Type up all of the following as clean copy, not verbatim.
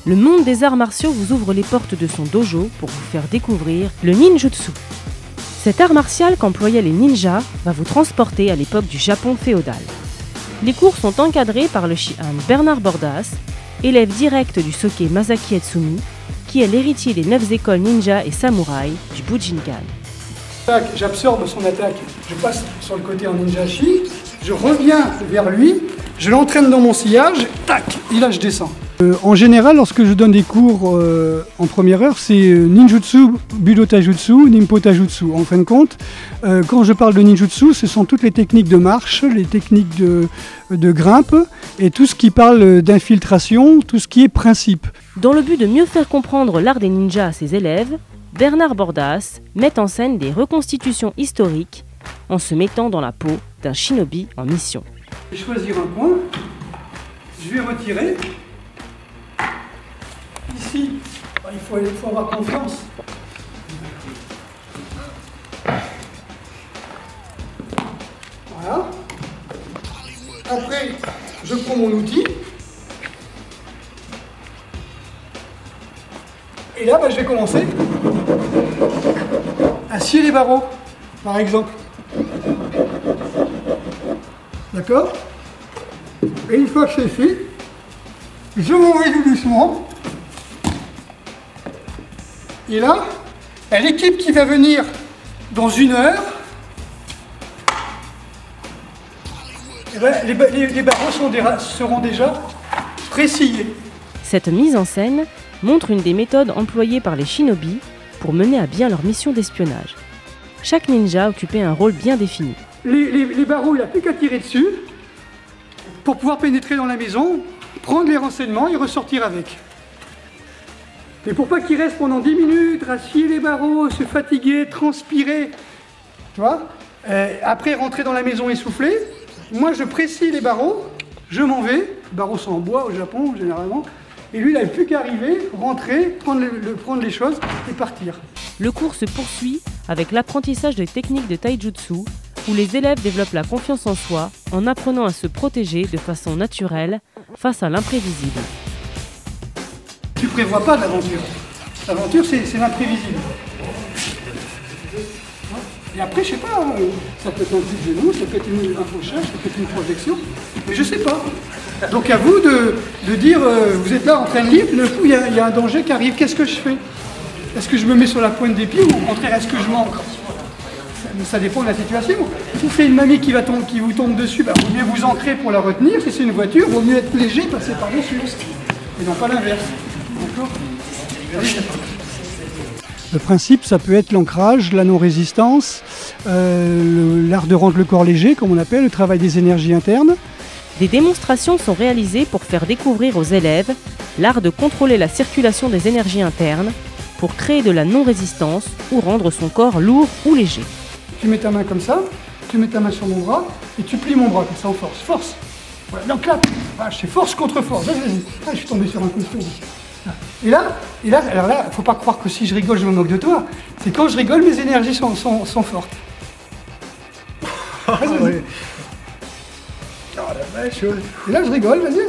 Le monde des arts martiaux vous ouvre les portes de son dojo pour vous faire découvrir le ninjutsu. Cet art martial qu'employaient les ninjas va vous transporter à l'époque du Japon féodal. Les cours sont encadrés par le Shihan Bernard Bordas, élève direct du Soke Masaki Etsumi, qui est l'héritier des 9 écoles ninja et samouraï du Bujinkan. J'absorbe son attaque, je passe sur le côté en ninjashi, je reviens vers lui, je l'entraîne dans mon sillage, tac, et là je descends. En général, lorsque je donne des cours en première heure, c'est ninjutsu, budo taijutsu, nimpo taijutsu. En fin de compte, quand je parle de ninjutsu, ce sont toutes les techniques de marche, les techniques de grimpe et tout ce qui parle d'infiltration, tout ce qui est principe. Dans le but de mieux faire comprendre l'art des ninjas à ses élèves, Bernard Bordas met en scène des reconstitutions historiques en se mettant dans la peau d'un shinobi en mission. Je vais choisir un point, je vais retirer. Ici, il faut avoir confiance. Voilà. Après, je prends mon outil. Et là, je vais commencer à scier les barreaux, par exemple. D'accord? Et une fois que c'est fait, je m'en vais tout doucement. Et là, l'équipe qui va venir dans 1 heure, les barreaux seront déjà pré-sciés. Cette mise en scène montre une des méthodes employées par les shinobi pour mener à bien leur mission d'espionnage. Chaque ninja occupait un rôle bien défini. Les barreaux, il n'a plus qu'à tirer dessus pour pouvoir pénétrer dans la maison, prendre les renseignements et ressortir avec. Mais pour pas qu'il reste pendant 10 minutes à scier les barreaux, se fatiguer, transpirer, tu vois, après rentrer dans la maison essoufflé, moi je pré-scie les barreaux, je m'en vais, les barreaux sont en bois au Japon généralement, et lui il n'a plus qu'à arriver, rentrer, prendre les choses et partir. Le cours se poursuit avec l'apprentissage des techniques de taijutsu, où les élèves développent la confiance en soi en apprenant à se protéger de façon naturelle face à l'imprévisible. Tu prévois pas l'aventure. L'aventure, c'est l'imprévisible. Et après, je sais pas, ça peut être un coup de genou, ça peut être un fauchage, ça peut être une projection, mais je sais pas. Donc à vous de dire, vous êtes là en train de lire, d'un coup il y a un danger qui arrive, qu'est-ce que je fais? Est-ce que je me mets sur la pointe des pieds ou au contraire, est-ce que je manque? Ça dépend de la situation. Si c'est une mamie qui vous tombe dessus, vaut mieux vous ancrer pour la retenir. Si c'est une voiture, vaut mieux être léger, passer par-dessus. Et non pas l'inverse. D'accord ? Le principe, ça peut être l'ancrage, la non-résistance, l'art de rendre le corps léger, comme on appelle, le travail des énergies internes. Des démonstrations sont réalisées pour faire découvrir aux élèves l'art de contrôler la circulation des énergies internes pour créer de la non-résistance ou rendre son corps lourd ou léger. Tu mets ta main comme ça, tu mets ta main sur mon bras et tu plies mon bras comme ça en force. Force. Voilà. Donc là, c'est force contre force. Vas-y. Ah, je suis tombé sur un costaud. Et là, alors là, faut pas croire que si je rigole, je me moque de toi. C'est quand je rigole, mes énergies sont fortes. Vas-y. Oh la vache. Et là, je rigole, vas-y.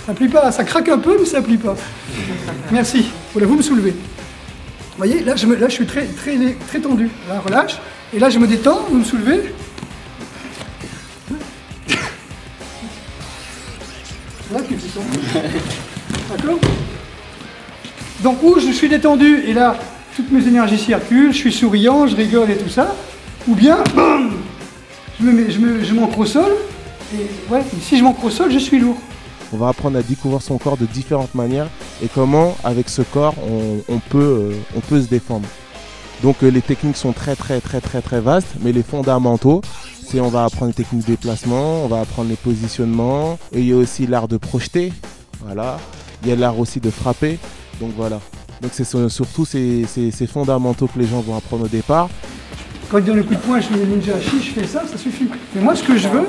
Ça plie pas, ça craque un peu, mais ça plie pas. Merci. Voilà, vous me soulevez. Vous voyez, là je suis très tendu. Là, relâche. Et là, je me détends, vous me soulevez. Là, tu fais ça. D'accord? Donc, où je suis détendu, et là, toutes mes énergies circulent, je suis souriant, je rigole et tout ça. Ou bien, bam, je m'ancre au sol. Et ouais, si je m'ancre au sol, je suis lourd. On va apprendre à découvrir son corps de différentes manières et comment, avec ce corps, on peut se défendre. Donc les techniques sont très vastes, mais les fondamentaux, c'est on va apprendre les techniques de déplacement, on va apprendre les positionnements, et il y a aussi l'art de projeter, voilà. Il y a l'art aussi de frapper, donc voilà. Donc c'est surtout ces fondamentaux que les gens vont apprendre au départ. Quand il donne le coup de poing, je mets le ninjashi, je fais ça suffit. Mais moi, ce que je veux,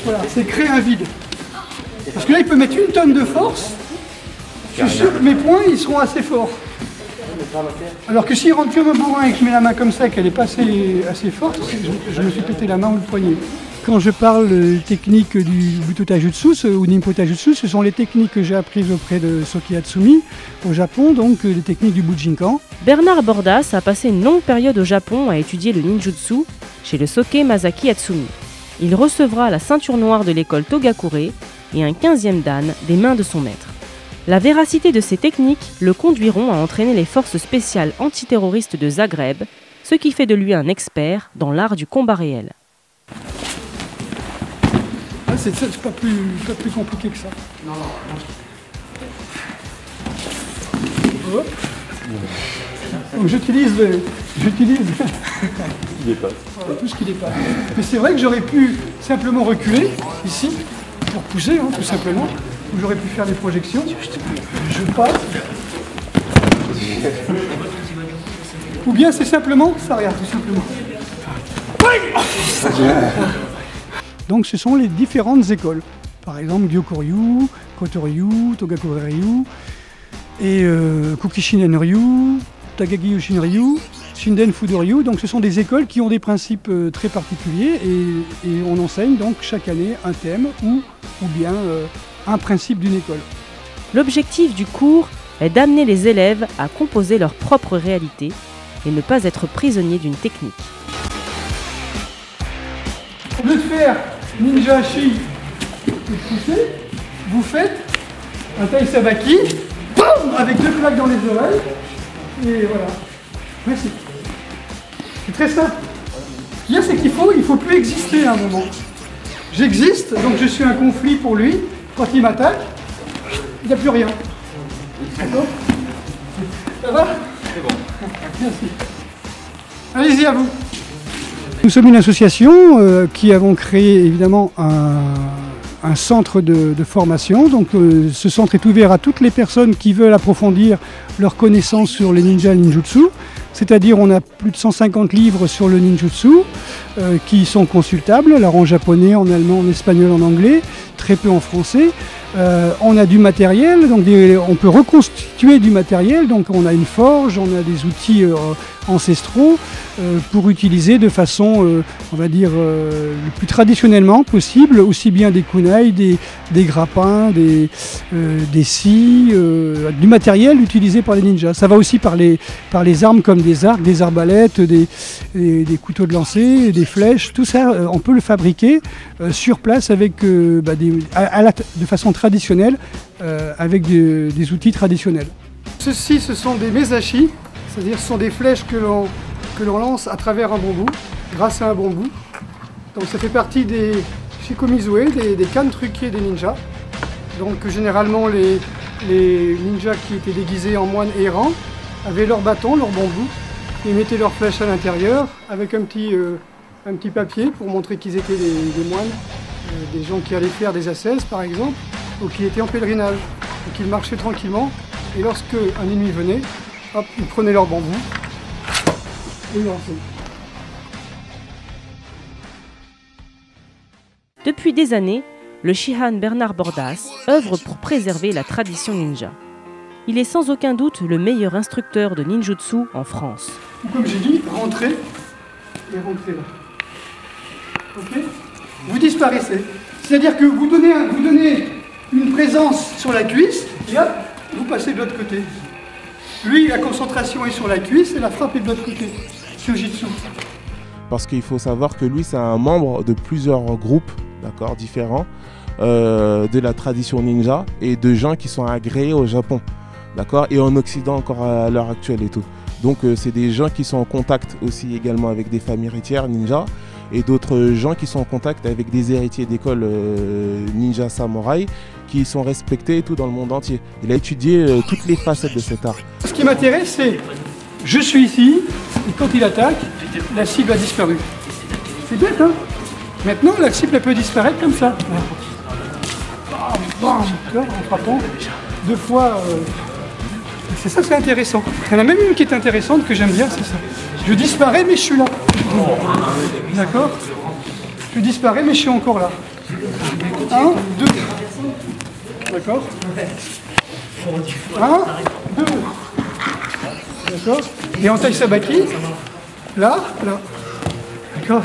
voilà, c'est créer un vide. Parce que là, il peut mettre 1 tonne de force. Je suis sûr que mes poings, ils seront assez forts. Alors que s'il rentre comme un bourrin et que je mets la main comme ça, qu'elle n'est pas assez forte, je me suis pété la main ou le poignet. quand je parle technique du Buto Taijutsu ou Ninpo Taijutsu, ce sont les techniques que j'ai apprises auprès de Soki Hatsumi au Japon, donc les techniques du Bujinkan. Bernard Bordas a passé une longue période au Japon à étudier le ninjutsu chez le Soke Masaki Hatsumi. Il recevra la ceinture noire de l'école Togakure et un 15e dan des mains de son maître. La véracité de ces techniques le conduiront à entraîner les forces spéciales antiterroristes de Zagreb, ce qui fait de lui un expert dans l'art du combat réel. Ah, c'est pas plus compliqué que ça. Non. Hop. Donc j'utilise tout ce qui dépasse. Mais c'est vrai que j'aurais pu simplement reculer ici pour pousser, tout simplement. Ou j'aurais pu faire des projections. Je passe. Ou bien c'est simplement ça, regarde, tout simplement. Donc ce sont les différentes écoles. Par exemple, Gyokuryu, Kotoryu, Togakure-ryu, et Kukishinen Ryu, Takagi Yoshin-ryu, Shinden Fudo-ryu. Donc ce sont des écoles qui ont des principes très particuliers et on enseigne donc chaque année un thème ou bien un principe d'une école. L'objectif du cours est d'amener les élèves à composer leur propre réalité et ne pas être prisonniers d'une technique. Au lieu de faire ninja shi et pousser, vous faites un tai sabaki, boum, avec 2 claques dans les oreilles, et voilà. Merci. C'est très simple. Ce qu'il y a, c'est qu'il faut plus exister à un moment. J'existe, donc je suis un conflit pour lui. Quand il m'attaque, il n'y a plus rien. D'accord ? Ça va ? C'est bon. Merci. Allez-y, à vous. Nous sommes une association qui avons créé évidemment un centre de formation. Donc ce centre est ouvert à toutes les personnes qui veulent approfondir leurs connaissances sur les ninjas et ninjutsu. C'est-à-dire on a plus de 150 livres sur le ninjutsu qui sont consultables, alors en japonais, en allemand, en espagnol, en anglais, très peu en français. On a du matériel, donc on peut reconstituer du matériel, donc on a une forge, on a des outils ancestraux pour utiliser de façon, on va dire, le plus traditionnellement possible, aussi bien des kunai, des grappins, des scies, du matériel utilisé par les ninjas. Ça va aussi par les armes comme des arcs, des arbalètes, des couteaux de lancer, des flèches, tout ça on peut le fabriquer sur place avec, de façon traditionnelle, avec des outils traditionnels. Ceci, ce sont des mesashi, c'est-à-dire ce sont des flèches que l'on lance à travers un bambou, grâce à un bambou. Donc ça fait partie des shikomizue, des cannes truquées des ninjas. Donc généralement les ninjas qui étaient déguisés en moines errants avaient leur bâton, leur bambou, et mettaient leurs flèches à l'intérieur avec un petit papier pour montrer qu'ils étaient des moines, des gens qui allaient faire des ascèses par exemple, ou qui étaient en pèlerinage. Donc ils marchaient tranquillement, et lorsque un ennemi venait, hop, ils prenaient leur bambou et ils lançaient. Depuis des années, le Shihan Bernard Bordas œuvre pour préserver la tradition ninja. Il est sans aucun doute le meilleur instructeur de ninjutsu en France. Comme j'ai dit, rentrez et rentrez là. Ok ? Vous disparaissez. C'est-à-dire que vous donnez une présence sur la cuisse et hop, vous passez de l'autre côté. Lui, la concentration est sur la cuisse et la frappe est de l'autre côté. Kyojitsu. Parce qu'il faut savoir que lui, c'est un membre de plusieurs groupes, d'accord, différents, de la tradition ninja et de gens qui sont agréés au Japon, d'accord, et en Occident encore à l'heure actuelle et tout. Donc c'est des gens qui sont en contact aussi également avec des familles héritières ninja et d'autres gens qui sont en contact avec des héritiers d'écoles ninja samouraï qui sont respectés et tout dans le monde entier. Il a étudié toutes les facettes de cet art. Ce qui m'intéresse, c'est je suis ici et quand il attaque, la cible a disparu. C'est bête, hein? Maintenant, la cible elle peut disparaître comme ça. Bam, bam, en frappant 2 fois. C'est ça, c'est intéressant. Il y en a même une qui est intéressante que j'aime bien, c'est ça. Je disparais, mais je suis là. D'accord? Je disparais, mais je suis encore là. 1, 2. D'accord? 1, 2. D'accord? Et en tai sabaki, là, d'accord.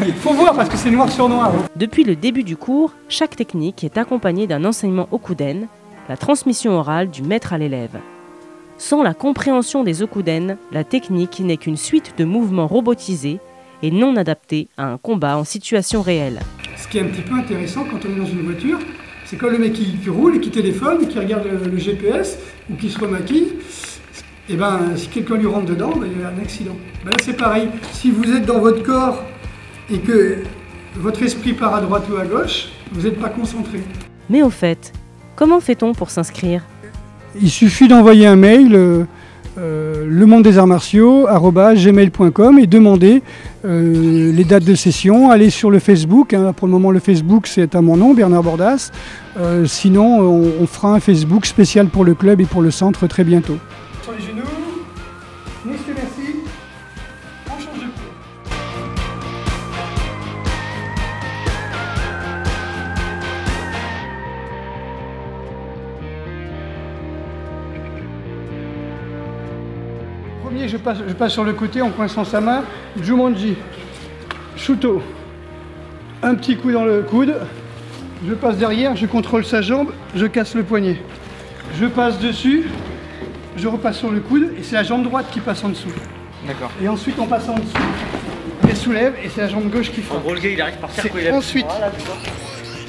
Il faut voir parce que c'est noir sur noir. Depuis le début du cours, chaque technique est accompagnée d'un enseignement okuden, la transmission orale du maître à l'élève. Sans la compréhension des okuden, la technique n'est qu'une suite de mouvements robotisés et non adaptés à un combat en situation réelle. Ce qui est un petit peu intéressant quand on est dans une voiture, c'est quand le mec qui roule et qui téléphone et qui regarde le GPS ou qui se remaquille, et ben si quelqu'un lui rentre dedans, il y a un accident. Ben là c'est pareil, si vous êtes dans votre corps et que votre esprit part à droite ou à gauche, vous n'êtes pas concentré. Mais au fait, comment fait-on pour s'inscrire ? Il suffit d'envoyer un mail lemondesartsmartiaux@gmail.com et demander les dates de session. Allez sur le Facebook, hein. Pour le moment le Facebook c'est à mon nom, Bernard Bordas. Sinon on fera un Facebook spécial pour le club et pour le centre très bientôt. Sur les genoux, messieurs, merci. On change de pied. Premier, je passe sur le côté en coinçant sa main. Jumanji, Shuto. Un petit coup dans le coude. Je passe derrière, je contrôle sa jambe, je casse le poignet. Je passe dessus, je repasse sur le coude et c'est la jambe droite qui passe en dessous. D'accord. Et ensuite on passe en dessous, je soulève et c'est la jambe gauche qui frappe. En gros, le gars il arrive par terre. C'est ensuite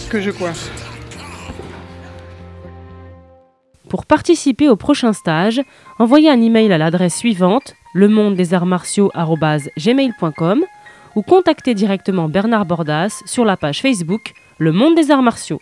que je coince. Pour participer au prochain stage, envoyez un email à l'adresse suivante lemondesartsmartiaux@gmail.com ou contactez directement Bernard Bordas sur la page Facebook Le Monde des Arts Martiaux.